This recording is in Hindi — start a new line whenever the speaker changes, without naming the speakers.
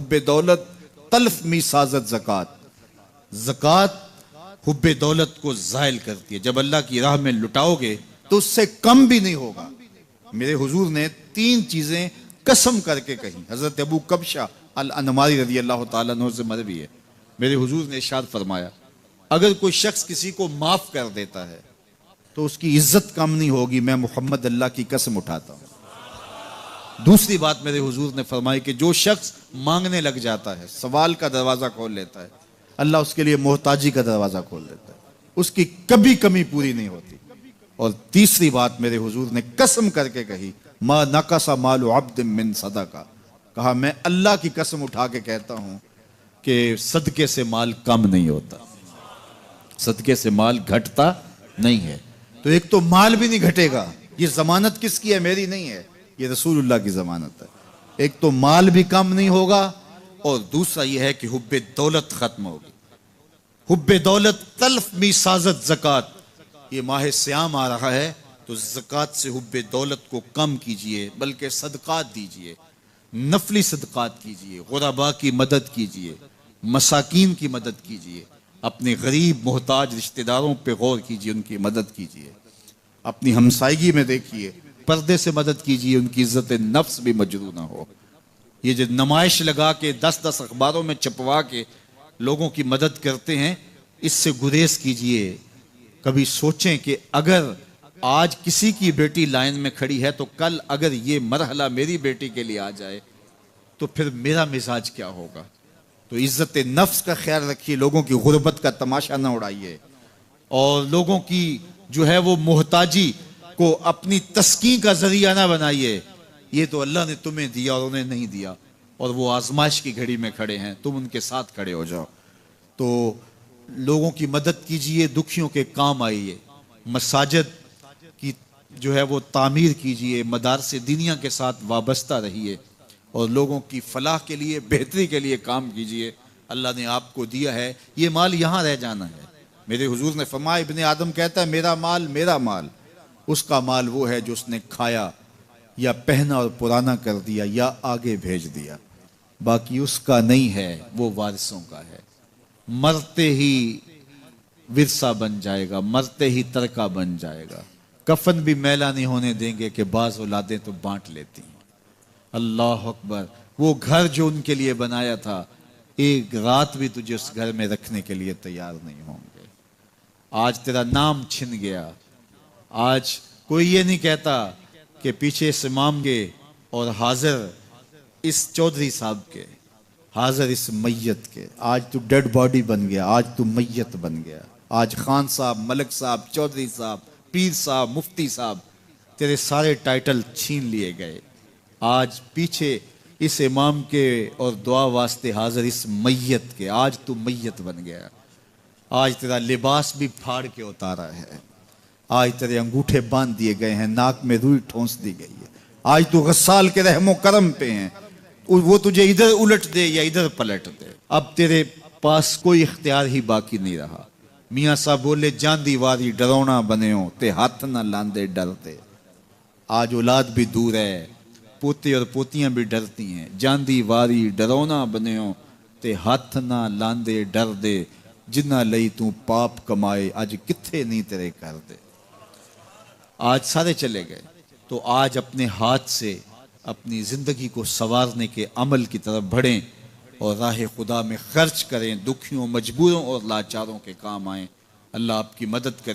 हुब्बे दौलत तल्फ मी साजत ज़कात। ज़कात हुब्बे दौलत को ज़ायल करती है। जब अल्लाह की राह में लुटाओगे तो उससे कम भी नहीं होगा। मेरे हुजूर ने 3 चीजें कसम करके कही। हजरत अबू कबशा अल अनमारी रज़ी अल्लाह ताला अन्हु से मरवी है। मेरे हुजूर ने इरशाद फरमाया, अगर कोई शख्स किसी को माफ कर देता है तो उसकी इज्जत कम नहीं होगी। मैं मोहम्मद अल्लाह की कसम उठाता हूं। दूसरी बात मेरे हुजूर ने फरमाई कि जो शख्स मांगने लग जाता है, सवाल का दरवाजा खोल लेता है, अल्लाह उसके लिए मोहताजी का दरवाजा खोल देता है, उसकी कभी कमी पूरी नहीं होती। और तीसरी बात मेरे हुजूर ने कसम करके कही, मा नकसा मालु अब्द मिन सदका। कहा, मैं अल्लाह की कसम उठा के कहता हूं कि सदके से माल कम नहीं होता, सदके से माल घटता नहीं है। तो एक तो माल भी नहीं घटेगा, ये जमानत किसकी है? मेरी नहीं है, ये रसूलुल्लाह की जमानत है। एक तो माल भी कम नहीं होगा और दूसरा यह है कि हुब्बे दौलत खत्म होगी। हुब्बे दौलत तल्फ मी साजत ज़कात। ये माह सियाम आ रहा है तो ज़कात से हुब्बे दौलत को कम कीजिए, बल्कि सदकात दीजिए, नफली सदकात कीजिए, गुरबा की मदद कीजिए, मसाकीन की मदद कीजिए, अपने गरीब मोहताज रिश्तेदारों पे गौर कीजिए, उनकी मदद कीजिए, अपनी हमसायगी में देखिए, पर्दे से मदद कीजिए, उनकी इज्जत नफ्स भी मजरू ना हो। ये जो नुमाइश लगा के 10-10 अखबारों में छपवा के लोगों की मदद करते हैं, इससे गुरेज कीजिए। कभी सोचें कि अगर आज किसी की बेटी लाइन में खड़ी है तो कल अगर ये मरहला मेरी बेटी के लिए आ जाए तो फिर मेरा मिजाज क्या होगा। तो इज्जत नफ्स का ख्याल रखिए, लोगों की गुर्बत का तमाशा ना उड़ाइए और लोगों की जो है वो मोहताजी को अपनी तस्कीन का जरिया ना बनाइए। ये तो अल्लाह ने तुम्हें दिया और उन्हें नहीं दिया, और वो आजमाइश की घड़ी में खड़े हैं, तुम उनके साथ खड़े हो जाओ। तो लोगों की मदद कीजिए, दुखियों के काम आइए, मसाजिद की जो है वो तामीर कीजिए, मदारसे दीनिया के साथ वाबस्ता रहिए और लोगों की फलाह के लिए, बेहतरी के लिए काम कीजिए। अल्लाह ने आपको दिया है, ये माल यहाँ रह जाना है। मेरे हुजूर ने फरमाया, इब्ने आदम कहता है मेरा माल मेरा माल। उसका माल वो है जो उसने खाया या पहना और पुराना कर दिया या आगे भेज दिया, बाकी उसका नहीं है, वो वारिसों का है। मरते ही विरसा बन जाएगा, मरते ही तरका बन जाएगा। कफन भी मैला नहीं होने देंगे कि बाज औलादें तो बांट लेती हैं। अल्लाह अकबर। वो घर जो उनके लिए बनाया था, एक रात भी तुझे उस घर में रखने के लिए तैयार नहीं होंगे। आज तेरा नाम छिन गया। आज कोई ये नहीं कहता कि पीछे इस इमाम के और हाजिर इस चौधरी साहब के, हाजिर इस मैयत के। आज तू डेड बॉडी बन गया, आज तू मैयत बन गया। आज खान साहब, मलिक साहब, चौधरी साहब, पीर साहब, मुफ्ती साहब, तेरे सारे टाइटल छीन लिए गए। आज पीछे इस इमाम के और दुआ वास्ते हाजिर इस मैयत के, आज तू मैयत बन गया। आज तेरा लिबास भी फाड़ के उतारा है। आज तेरे अंगूठे बांध दिए गए हैं, नाक में रुई ठोंस दी गई है। आज तू गस्साल के रहमो करम पे हैं, वो तुझे इधर उलट दे या इधर पलट दे। अब तेरे पास कोई इख्तियार ही बाकी नहीं रहा। मियाँ साहब बोले, जांदी वारी डरौना बने हो ते हाथ ना लांदे डरते। आज औलाद भी दूर है, पोते और पोतियां भी डरती हैं। जांदी वारी डरौना बने हो ते हाथ ना लांदे डर दे, जिन्ना लई तू पाप कमाए अज किथे नहीं तेरे कर दे। आज सारे चले गए, तो आज अपने हाथ से अपनी जिंदगी को संवारने के अमल की तरफ बढ़ें और राह खुदा में खर्च करें, दुखियों, मजबूरों और लाचारों के काम आएं। अल्लाह आपकी मदद करे।